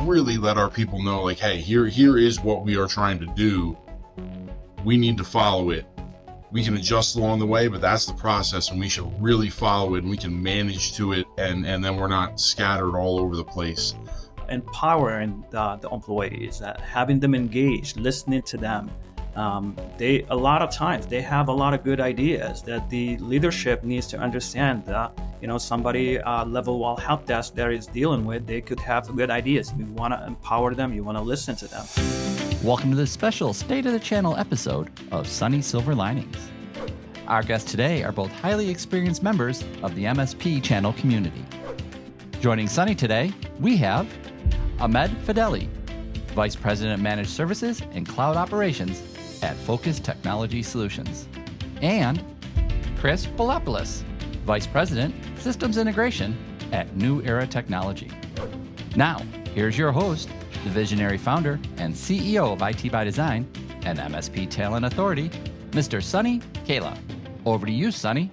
really let our people know, like, hey, here is what we are trying to do. We need to follow it. We can adjust along the way, but that's the process, and we should really follow it, and we can manage to it, and then we're not scattered all over the place. Empowering the employees, having them engaged, listening to them. A lot of times they have a lot of good ideas that the leadership needs to understand that, somebody level 1 help desk that is dealing with, they could have good ideas. You want to empower them, you want to listen to them. Welcome to this special State of the Channel episode of Sunny Silver Linings. Our guests today are both highly experienced members of the MSP channel community. Joining Sunny today, we have Ahmed Fadili, Vice President of Managed Services and Cloud Operations at Focus Technology Solutions, and Chris Poulopoulos, Vice President, Systems Integration at New Era Technology. Now, here's your host, the visionary founder and CEO of IT by Design and MSP Talent Authority, Mr. Sunny Kayla. Over to you, Sunny.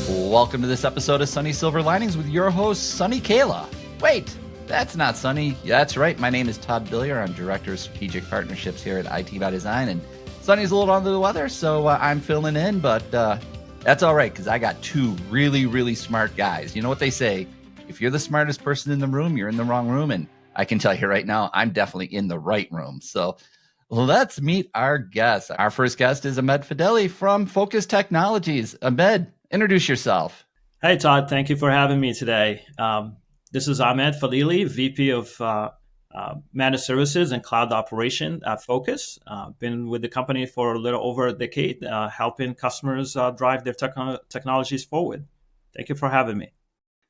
Welcome to this episode of Sunny Silver Linings with your host, Sunny Kayla. Wait, that's not Sunny. That's right. My name is Todd Billiar. I'm Director of Strategic Partnerships here at IT by Design, and Sunny's a little under the weather, so I'm filling in, but that's all right, because I got two really, really smart guys. You know what they say? If you're the smartest person in the room, you're in the wrong room, and I can tell you right now, I'm definitely in the right room. So let's meet our guests. Our first guest is Ahmed Fadili from Focus Technologies. Ahmed, introduce yourself. Hey, Todd. Thank you for having me today. This is Ahmed Fadili, VP of Managed Services and Cloud Operation at Focus. Been with the company for a little over a decade, helping customers drive their technologies forward. Thank you for having me.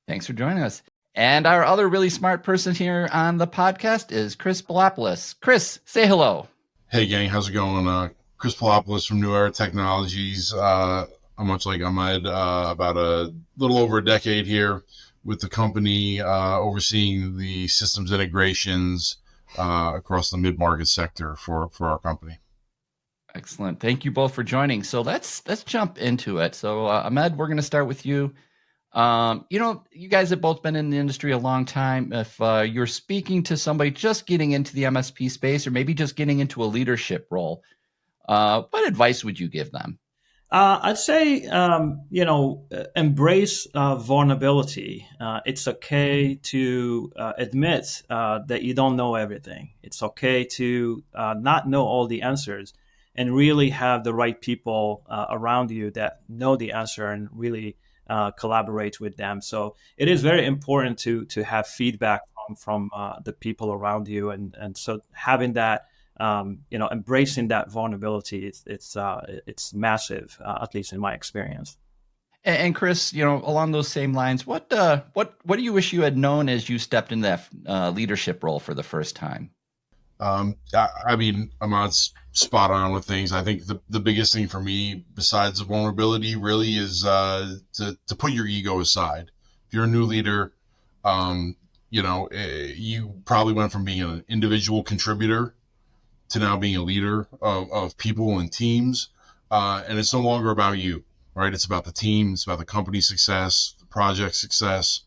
Thanks for joining us. And our other really smart person here on the podcast is Chris Poulopoulos. Chris, say hello. Hey, gang, how's it going? Chris Poulopoulos from New Era Technologies. I'm much like Ahmed, about a little over a decade here with the company, overseeing the systems integrations across the mid-market sector for our company. Excellent. Thank you both for joining. So let's jump into it. So Ahmed, we're going to start with you. You guys have both been in the industry a long time. If you're speaking to somebody just getting into the MSP space, or maybe just getting into a leadership role, what advice would you give them? I'd say, embrace vulnerability. It's okay to admit that you don't know everything. It's okay to not know all the answers, and really have the right people around you that know the answer and really collaborate with them. So it is very important to have feedback from the people around you, and so having that, embracing that vulnerability, it's massive, at least in my experience. And Chris, along those same lines, what do you wish you had known as you stepped in that leadership role for the first time? I mean, Ahmad's spot on with things. I think the biggest thing for me, besides the vulnerability, really is to put your ego aside. If you're a new leader, you probably went from being an individual contributor to now being a leader of people and teams. And it's no longer about you, right? It's about the team. It's about the company success, the project success,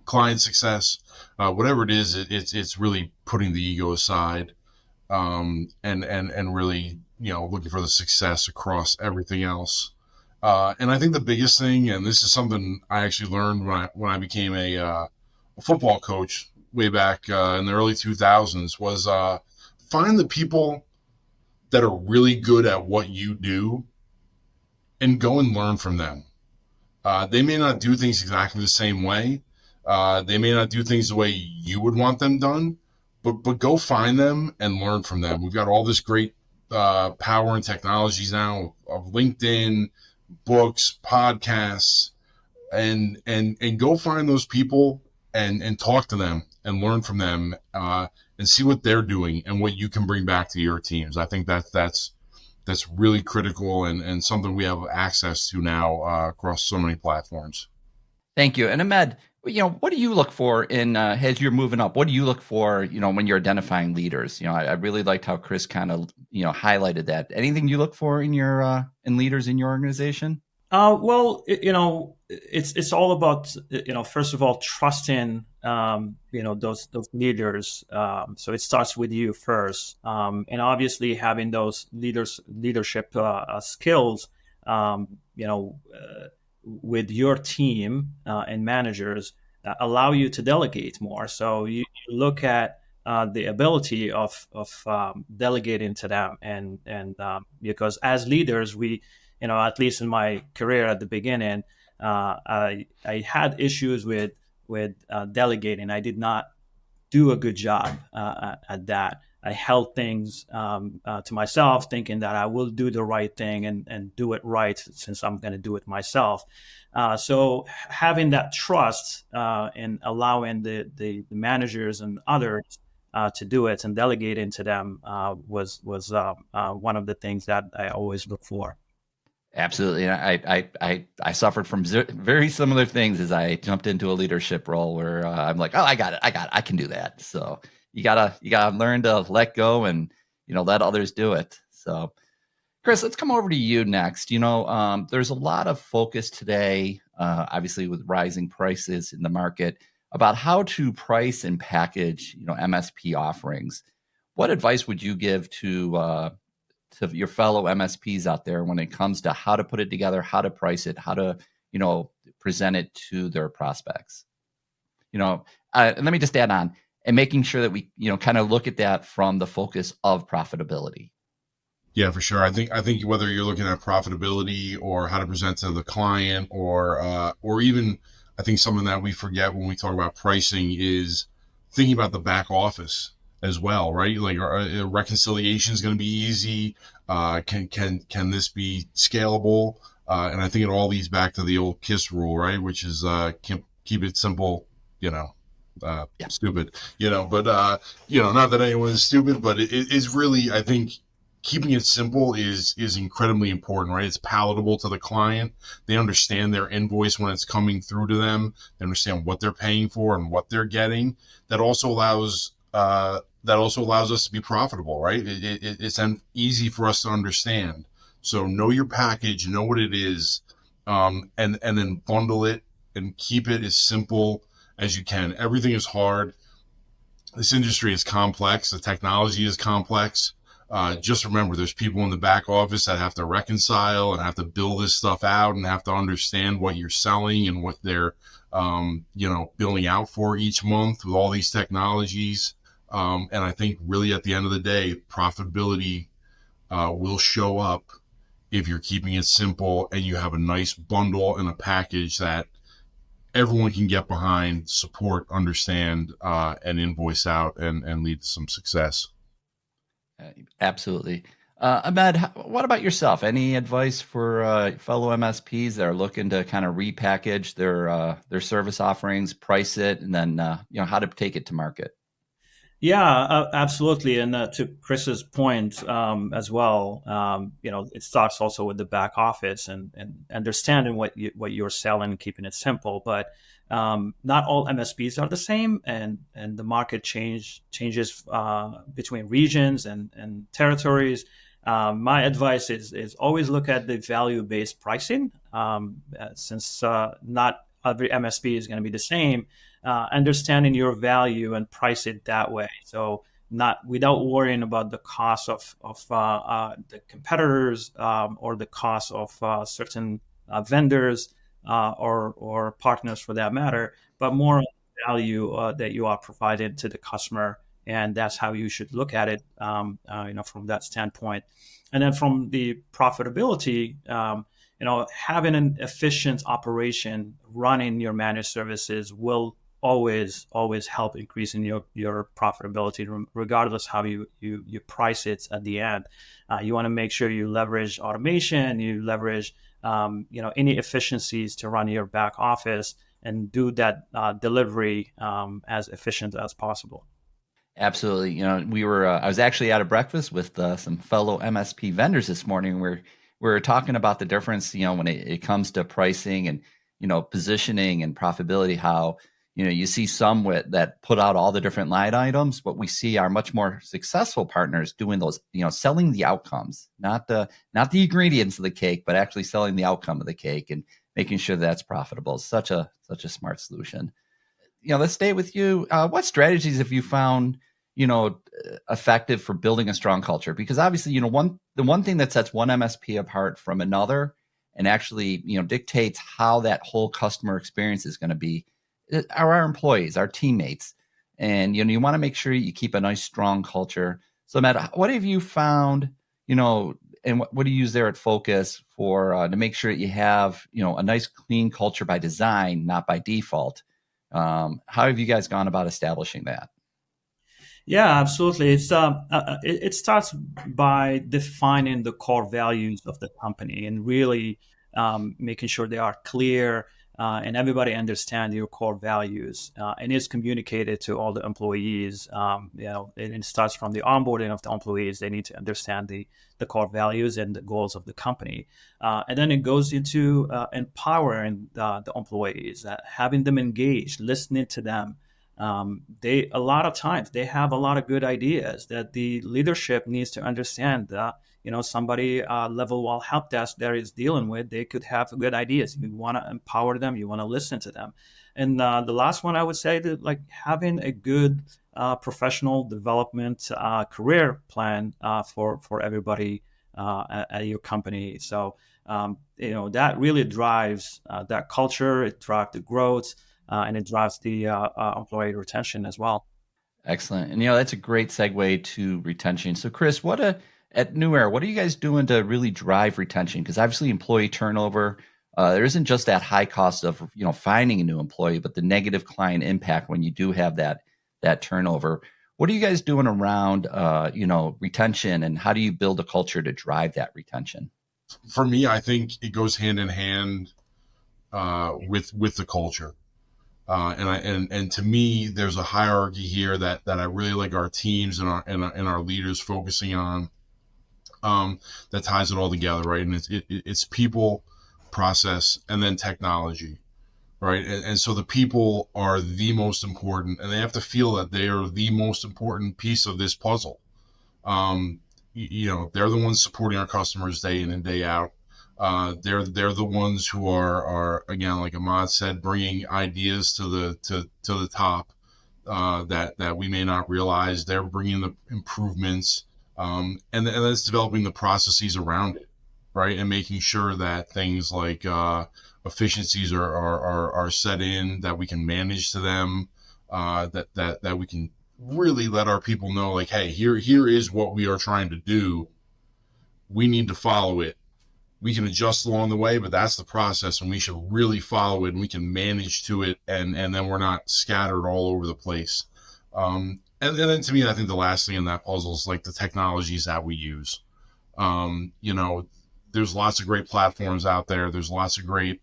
client success, whatever it is. It's really putting the ego aside, and really, looking for the success across everything else. And I think the biggest thing, and this is something I actually learned when I became a football coach way back in the early 2000s, was find the people that are really good at what you do and go and learn from them. They may not do things exactly the same way. They may not do things the way you would want them done, but go find them and learn from them. We've got all this great power and technologies now of LinkedIn, books, podcasts, and go find those people and talk to them and learn from them, and see what they're doing and what you can bring back to your teams. I think that's really critical and something we have access to now across so many platforms. Thank you. And Ahmed, what do you look for in as you're moving up? What do you look for, when you're identifying leaders? I really liked how Chris kind of, highlighted that. Anything you look for in your in leaders in your organization? It's all about first of all trusting those leaders. So it starts with you first, and obviously having those leadership skills. Um, you know, with your team and managers that allow you to delegate more. So you look at the ability of delegating to them, and because as leaders, at least in my career at the beginning, I had issues with delegating. I did not do a good job at that. I held things to myself, thinking that I will do the right thing and do it right since I'm going to do it myself. So having that trust and allowing the managers and others to do it and delegating to them was one of the things that I always look for. Absolutely. I suffered from very similar things as I jumped into a leadership role where I'm like, oh, I got it. I can do that. So you gotta learn to let go and, let others do it. So Chris, let's come over to you next. There's a lot of focus today, obviously with rising prices in the market, about how to price and package, MSP offerings. What advice would you give to your fellow MSPs out there when it comes to how to put it together, how to price it, how to, present it to their prospects? And let me just add on, and making sure that we, kind of look at that from the focus of profitability. Yeah, for sure. I think whether you're looking at profitability or how to present to the client, or even I think something that we forget when we talk about pricing is thinking about the back office as well, right? Like, reconciliation is going to be easy. Can this be scalable? And I think it all leads back to the old KISS rule, right? Which is keep it simple, stupid, but not that anyone is stupid, but it is really, I think, keeping it simple is incredibly important, right? It's palatable to the client. They understand their invoice when it's coming through to them. They understand what they're paying for and what they're getting. That also allows us to be profitable, right? It's easy for us to understand. So know your package, know what it is, and then bundle it and keep it as simple as you can. Everything is hard. This industry is complex. The technology is complex. Just remember, there's people in the back office that have to reconcile and have to build this stuff out and have to understand what you're selling and what they're, billing out for each month with all these technologies. And I think really at the end of the day, profitability will show up if you're keeping it simple and you have a nice bundle and a package that everyone can get behind, support, understand, and invoice out and lead to some success. Absolutely. Ahmed, what about yourself? Any advice for fellow MSPs that are looking to kind of repackage their service offerings, price it, and then how to take it to market? Yeah, absolutely. And to Chris's point as well, it starts also with the back office and understanding what you're selling, keeping it simple. But not all MSPs are the same, and the market changes between regions and territories. My advice is always look at the value-based pricing, since not every MSP is going to be the same. Understanding your value and price it that way. So not without worrying about the cost of the competitors or the cost of certain vendors or partners for that matter, but more on the value that you are providing to the customer. And that's how you should look at it, from that standpoint. And then from the profitability, having an efficient operation running your managed services will always help increasing your profitability, regardless how you price it at the end. You want to make sure you leverage automation, you leverage any efficiencies to run your back office and do that delivery as efficient as possible. Absolutely. I was actually at a breakfast with some fellow MSP vendors this morning where we were talking about the difference, when it comes to pricing and, positioning and profitability, how, You see some that put out all the different line items, but we see our much more successful partners doing those, selling the outcomes, not the ingredients of the cake, but actually selling the outcome of the cake and making sure that's profitable. Such a smart solution. Let's stay with you. What strategies have you found, effective for building a strong culture? Because obviously, the one thing that sets one MSP apart from another and actually, dictates how that whole customer experience is going to be are our employees, our teammates. And, you want to make sure you keep a nice, strong culture. So Matt, what have you found, and what do you use there at Focus for to make sure that you have, a nice, clean culture by design, not by default? How have you guys gone about establishing that? Yeah, absolutely. It starts by defining the core values of the company and really making sure they are clear and everybody understands your core values and is communicated to all the employees. And it starts from the onboarding of the employees. They need to understand the core values and the goals of the company. And then it goes into empowering the employees, having them engaged, listening to them. They a lot of times they have a lot of good ideas that the leadership needs to understand that somebody level one help desk there is dealing with, they could have good ideas. You want to empower them, you want to listen to them. And the last one I would say that like having a good professional development career plan for everybody at your company. So that really drives that culture, it drives the growth, and it drives the employee retention as well. Excellent. And, that's a great segue to retention. So, Chris, at New Era, what are you guys doing to really drive retention? Because obviously employee turnover, there isn't just that high cost of, finding a new employee, but the negative client impact when you do have that turnover. What are you guys doing around, retention, and how do you build a culture to drive that retention? For me, I think it goes hand in hand with the culture. And to me, there's a hierarchy here that I really like our teams and our leaders focusing on, that ties it all together, right? And it's people, process, and then technology, right? And so the people are the most important, and they have to feel that they are the most important piece of this puzzle. They're the ones supporting our customers day in and day out. They're the ones who are again, like Ahmed said, bringing ideas to the top that we may not realize. They're bringing the improvements, and that's developing the processes around it, right? And making sure that things like efficiencies are set in, that we can manage to them, that we can really let our people know, like, hey, here is what we are trying to do. We need to follow it. We can adjust along the way, but that's the process, and we should really follow it, and we can manage to it, and then we're not scattered all over the place. And then to me, I think the last thing in that puzzle is like the technologies that we use. There's lots of great platforms out there. There's lots of great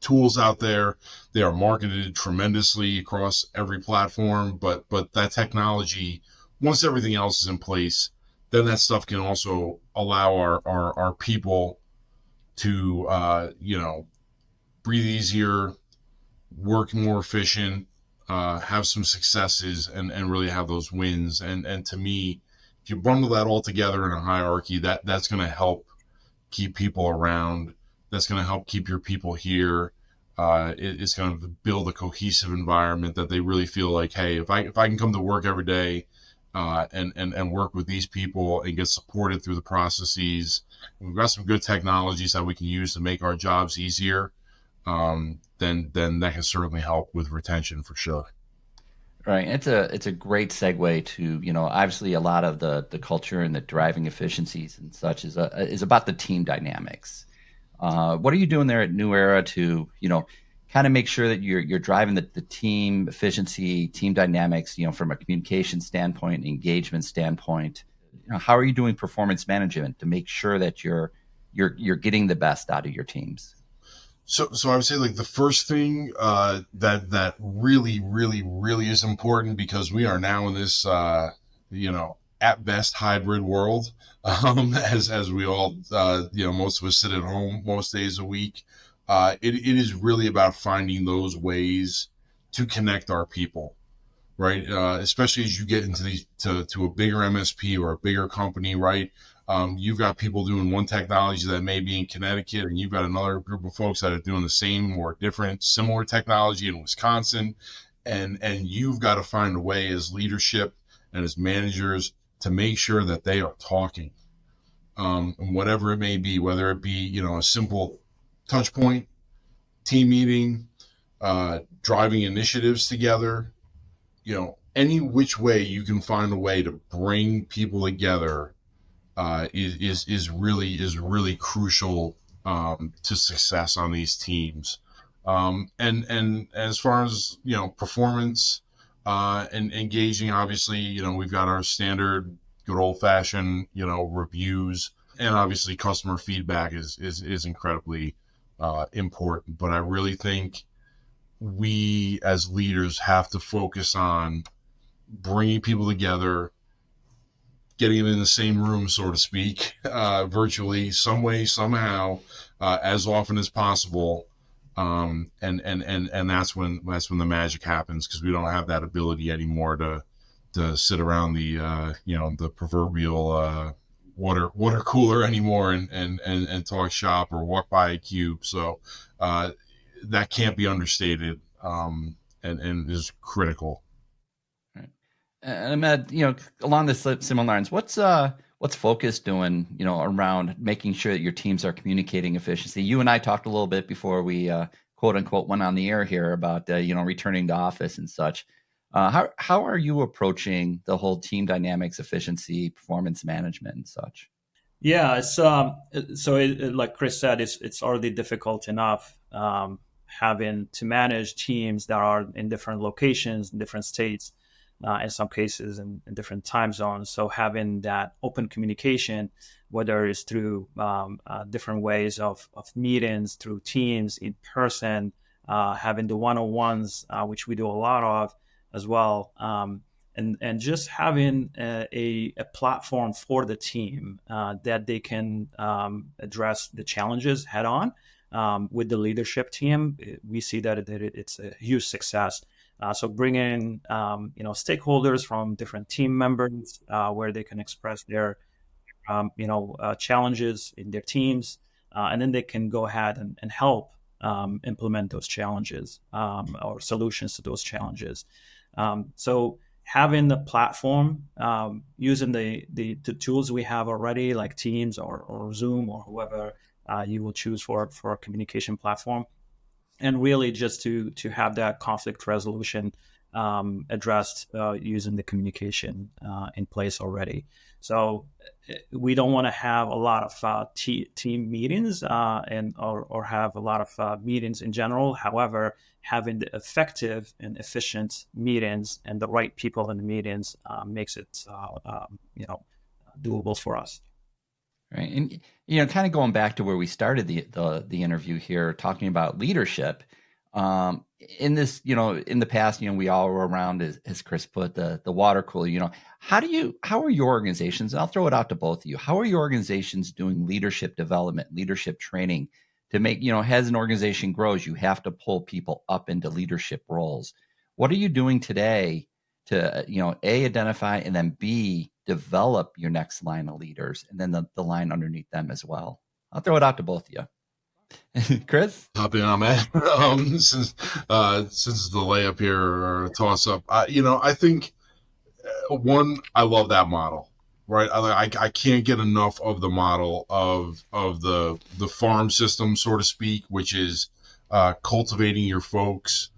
tools out there. They are marketed tremendously across every platform, but that technology, once everything else is in place, then that stuff can also allow our people to, breathe easier, work more efficient, have some successes, and really have those wins. And to me, if you bundle that all together in a hierarchy, that's going to help keep people around. That's going to help keep your people here. It's going to build a cohesive environment that they really feel like, hey, if I can come to work every day, and work with these people and get supported through the processes. We've got some good technologies that we can use to make our jobs easier. Then that can certainly help with retention for sure. Right. It's a great segue to, obviously a lot of the culture and the driving efficiencies and such is about the team dynamics. What are you doing there at New Era to, kind of make sure that you're driving the team efficiency, team dynamics, from a communication standpoint, engagement standpoint? How are you doing performance management to make sure that you're getting the best out of your teams? So I would say, like, the first thing that really, really, really is important, because we are now in this at best hybrid world, as we all most of us sit at home most days a week. It is really about finding those ways to connect our people, right? Especially as you get into these to a bigger MSP or a bigger company, right? You've got people doing one technology that may be in Connecticut, and you've got another group of folks that are doing the same or different, similar technology in Wisconsin, and you've got to find a way as leadership and as managers to make sure that they are talking, whatever it may be, whether it be a simple touch point, team meeting, driving initiatives together, any which way you can find a way to bring people together is really crucial to success on these teams. And as far as performance and engaging, obviously we've got our standard good old fashioned reviews, and obviously customer feedback is incredibly important. But I really think we as leaders have to focus on bringing people together, getting them in the same room, so to speak, virtually, some way, somehow, as often as possible. And that's when the magic happens, because we don't have that ability anymore to sit around the proverbial water cooler anymore and talk shop or walk by a cube. So that can't be understated, and is critical. And Ahmed, along this similar lines, what's Focus doing, around making sure that your teams are communicating efficiency? You and I talked a little bit before we quote unquote went on the air here about returning to office and such. How are you approaching the whole team dynamics, efficiency, performance management, and such? Yeah, it's like Chris said, it's already difficult enough having to manage teams that are in different locations, in different states. In some cases in different time zones. So having that open communication, whether it's through different ways of meetings, through Teams, in person, having the one-on-ones, which we do a lot of as well, and just having a platform for the team that they can address the challenges head on with the leadership team. We see that it's a huge success. So bring in, stakeholders from different team members where they can express their, challenges in their teams, and then they can go ahead and help implement those challenges or solutions to those challenges. So having the platform, using the tools we have already, like Teams or Zoom or whoever you will choose for a communication platform, and really just to have that conflict resolution addressed using the communication in place already. So we don't want to have a lot of team meetings or have a lot of meetings in general. However, having the effective and efficient meetings and the right people in the meetings makes it doable for us. Right. And, kind of going back to where we started the interview here, talking about leadership, in this, in the past, we all were around, as Chris put, the water cooler. How are your organizations, and I'll throw it out to both of you, how are your organizations doing leadership development, leadership training to make, as an organization grows, you have to pull people up into leadership roles. What are you doing today to, A, identify, and then B, develop your next line of leaders, and then the line underneath them as well? I'll throw it out to both of you. Chris? Hop in on that. Since it's the layup here or a toss up, I think I love that model, right? I can't get enough of the model of the farm system, so to speak, which is cultivating your folks,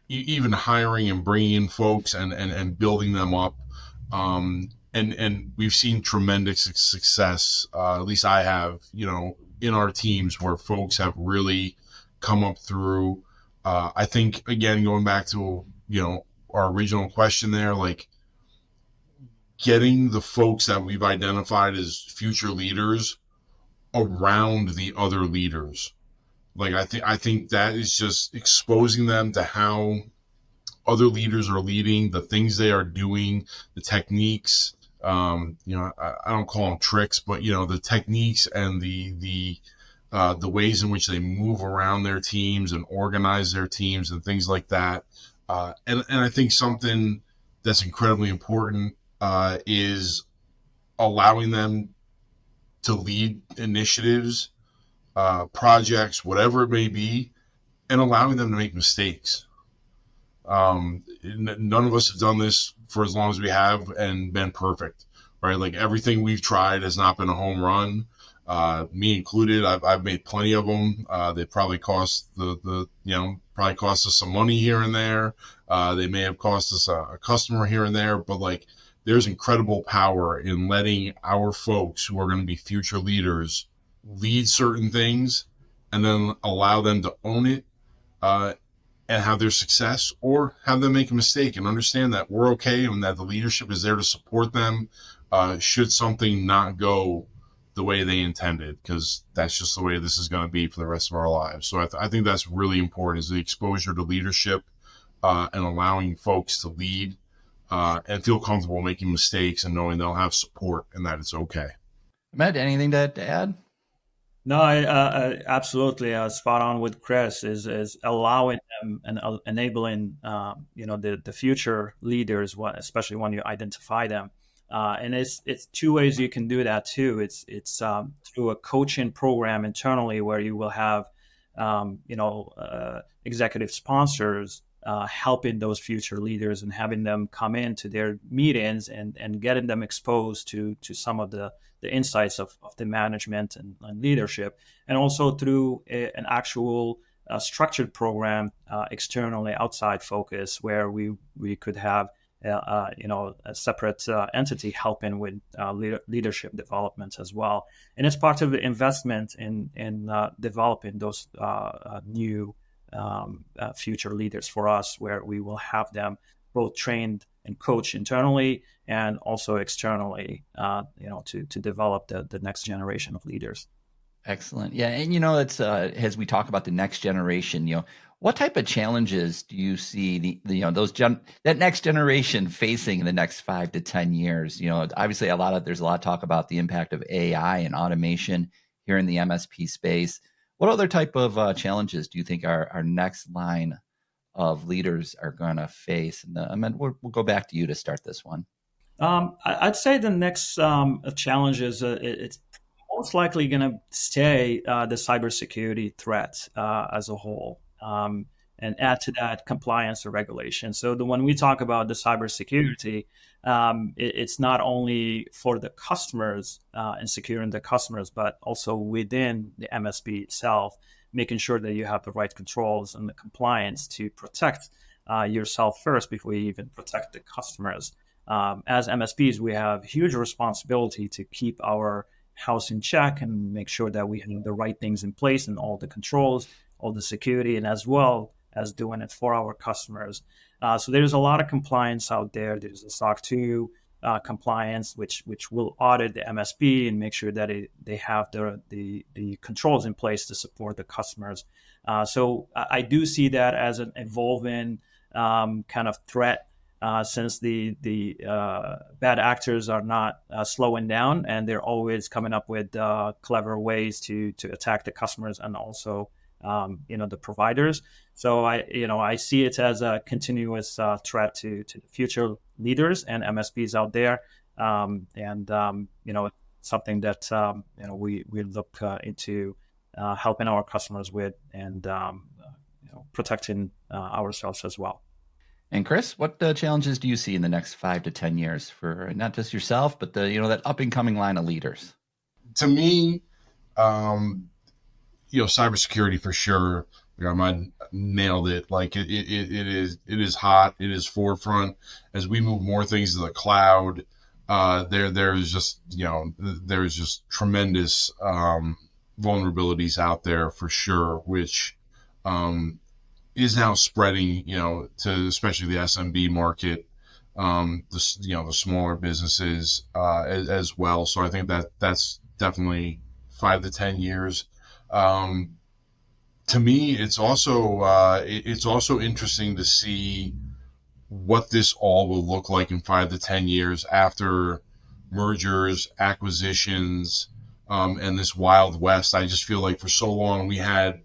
even hiring and bringing in folks and building them up. And we've seen tremendous success, at least I have, in our teams where folks have really come up through. I think, again, going back to, our original question there, like getting the folks that we've identified as future leaders around the other leaders. Like, I think that is just exposing them to how other leaders are leading, the things they are doing, the techniques. I don't call them tricks, but the techniques and the the ways in which they move around their teams and organize their teams and things like that. And I think something that's incredibly important is allowing them to lead initiatives, projects, whatever it may be, and allowing them to make mistakes. None of us have done this for as long as we have and been perfect, right? Like everything we've tried has not been a home run, me included. I've made plenty of them. They probably cost probably cost us some money here and there. They may have cost us a customer here and there, but like there's incredible power in letting our folks who are going to be future leaders lead certain things and then allow them to own it, and have their success, or have them make a mistake and understand that we're okay and that the leadership is there to support them should something not go the way they intended, because that's just the way this is going to be for the rest of our lives. So I think that's really important, is the exposure to leadership and allowing folks to lead and feel comfortable making mistakes and knowing they'll have support and that it's okay. Ahmed, anything to add? No, I absolutely spot on with Chris. Is allowing them and enabling the future leaders, especially when you identify them. And it's two ways you can do that too. It's through a coaching program internally where you will have executive sponsors helping those future leaders and having them come into their meetings and getting them exposed to some of the insights of the management and leadership, and also through an actual structured program externally, outside focus, where we could have a separate entity helping with leadership development as well. And it's part of the investment in developing those new future leaders for us, where we will have them both trained and coached internally and also externally, to develop the next generation of leaders. Excellent. Yeah. And, it's as we talk about the next generation, what type of challenges do you see that next generation facing in the next 5 to 10 years? Obviously there's a lot of talk about the impact of AI and automation here in the MSP space. What other type of challenges do you think our next line of leaders are going to face? And Ahmed, we'll go back to you to start this one. I'd say the next challenge is it's most likely going to stay the cybersecurity threat as a whole, and add to that compliance or regulation. So when we talk about the cybersecurity, it's not only for the customers and securing the customers, but also within the MSP itself, making sure that you have the right controls and the compliance to protect yourself first before you even protect the customers. As MSPs, we have huge responsibility to keep our house in check and make sure that we have the right things in place and all the controls, all the security, and as well as doing it for our customers. So there's a lot of compliance out there. There's the SOC 2 compliance, which will audit the MSP and make sure that they have the controls in place to support the customers. So I do see that as an evolving kind of threat, since the bad actors are not slowing down, and they're always coming up with clever ways to attack the customers and also the providers. So I see it as a continuous threat to the future leaders and MSPs out there, something that we look into helping our customers with, and protecting ourselves as well. And Chris, what challenges do you see in the next 5 to 10 years for not just yourself, but that up and coming line of leaders? To me, cybersecurity for sure. I nailed it. Like it is hot. It is forefront. As we move more things to the cloud, there's just tremendous vulnerabilities out there for sure, which is now spreading, to especially the SMB market, the smaller businesses as well. So I think that's definitely 5 to 10 years. To me, it's also interesting to see what this all will look like in 5 to 10 years after mergers, acquisitions, and this Wild West. I just feel like for so long we had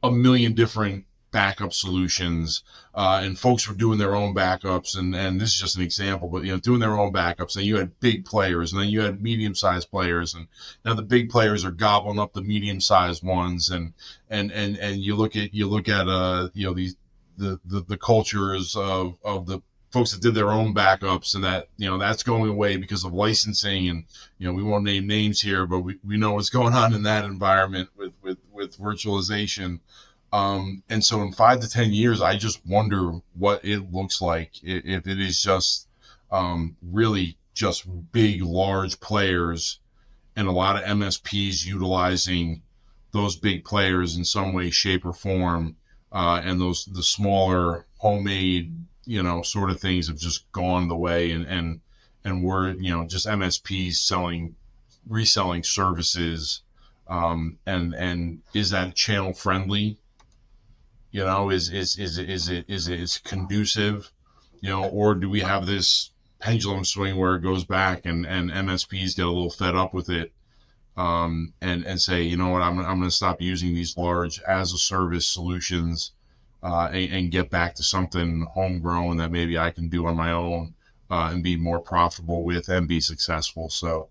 a million different backup solutions, and folks were doing their own backups, and this is just an example, but doing their own backups. And you had big players, and then you had medium-sized players, and now the big players are gobbling up the medium-sized ones, and you look at the cultures of the folks that did their own backups, and that that's going away because of licensing, and we won't name names here, but we know what's going on in that environment with virtualization. And so in 5 to 10 years, I just wonder what it looks like if it is just really just big, large players and a lot of MSPs utilizing those big players in some way, shape, or form, and the smaller homemade sort of things have just gone the way, and we're just MSPs reselling services, and is that channel friendly? Is it conducive, or do we have this pendulum swing where it goes back and MSPs get a little fed up with it, and say, you know what, I'm going to stop using these large as a service solutions, and get back to something homegrown that maybe I can do on my own, and be more profitable with and be successful. So,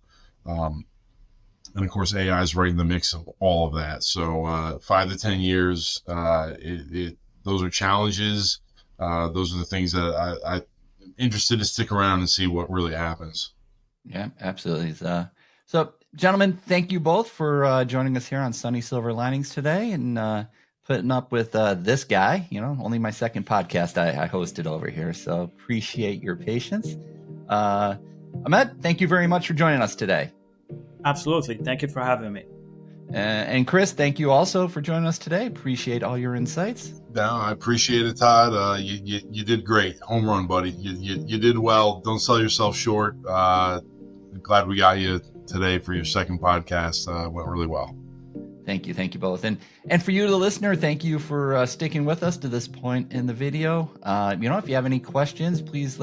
and of course, AI is right in the mix of all of that. So 5 to 10 years, those are challenges. Those are the things that I'm interested to stick around and see what really happens. Yeah, absolutely. So, gentlemen, thank you both for joining us here on Sunny Silver Linings today, and putting up with this guy. Only my second podcast I hosted over here, so appreciate your patience. Ahmed, thank you very much for joining us today. Absolutely. Thank you for having me. And Chris, thank you also for joining us today. Appreciate all your insights. No, I appreciate it, Todd. You did great. Home run, buddy. You did well. Don't sell yourself short. Glad we got you today for your second podcast. Went really well. Thank you both. And for you, the listener, thank you for sticking with us to this point in the video. If you have any questions, please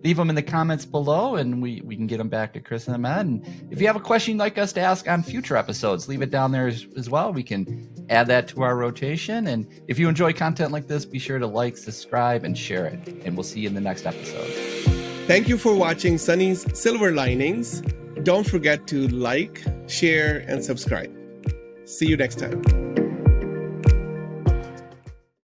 leave them in the comments below, and we can get them back to Chris and Ahmed. And if you have a question you'd like us to ask on future episodes, leave it down there as well. We can add that to our rotation. And if you enjoy content like this, be sure to like, subscribe, and share it. And we'll see you in the next episode. Thank you for watching Sunny's Silver Linings. Don't forget to like, share, and subscribe. See you next time.